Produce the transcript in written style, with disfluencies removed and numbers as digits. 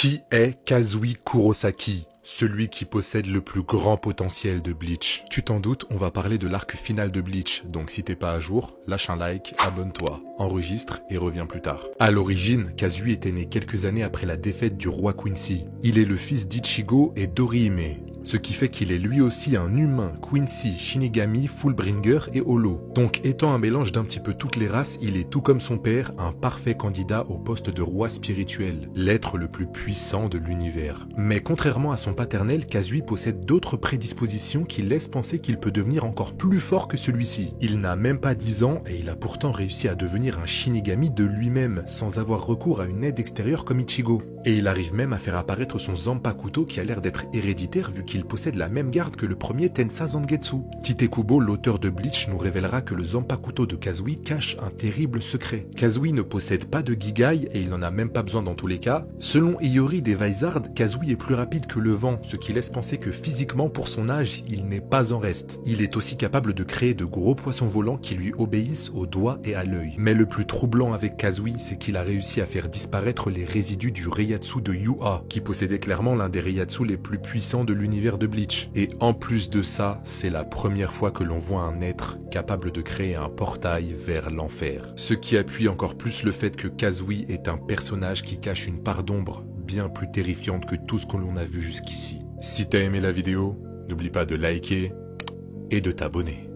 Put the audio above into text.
Qui est Kazui Kurosaki, celui qui possède le plus grand potentiel de Bleach? Tu t'en doutes, on va parler de l'arc final de Bleach, donc si t'es pas à jour, lâche un like, abonne-toi, enregistre et reviens plus tard. À l'origine, Kazui était né quelques années après la défaite du roi Quincy. Il est le fils d'Ichigo et d'Orihime, ce qui fait qu'il est lui aussi un humain, Quincy, Shinigami, Fullbringer et Holo. Donc étant un mélange d'un petit peu toutes les races, il est tout comme son père, un parfait candidat au poste de roi spirituel, l'être le plus puissant de l'univers. Mais contrairement à son paternel, Kazui possède d'autres prédispositions qui laissent penser qu'il peut devenir encore plus fort que celui-ci. Il n'a même pas 10 ans et il a pourtant réussi à devenir un Shinigami de lui-même, sans avoir recours à une aide extérieure comme Ichigo. Et il arrive même à faire apparaître son Zanpakuto qui a l'air d'être héréditaire vu qu'il possède la même garde que le premier Tensa Zangetsu. Tite Kubo, l'auteur de Bleach, nous révélera que le Zanpakuto de Kazui cache un terrible secret. Kazui ne possède pas de Gigai et il n'en a même pas besoin dans tous les cas. Selon Iori des Vizard, Kazui est plus rapide que le vent, ce qui laisse penser que physiquement pour son âge, il n'est pas en reste. Il est aussi capable de créer de gros poissons volants qui lui obéissent au doigt et à l'œil. Mais le plus troublant avec Kazui, c'est qu'il a réussi à faire disparaître les résidus du Reiatsu de Yuha, qui possédait clairement l'un des Reiatsu les plus puissants de l'univers de Bleach. Et en plus de ça, c'est la première fois que l'on voit un être capable de créer un portail vers l'enfer. Ce qui appuie encore plus le fait que Kazui est un personnage qui cache une part d'ombre bien plus terrifiante que tout ce que l'on a vu jusqu'ici. Si t'as aimé la vidéo, n'oublie pas de liker et de t'abonner.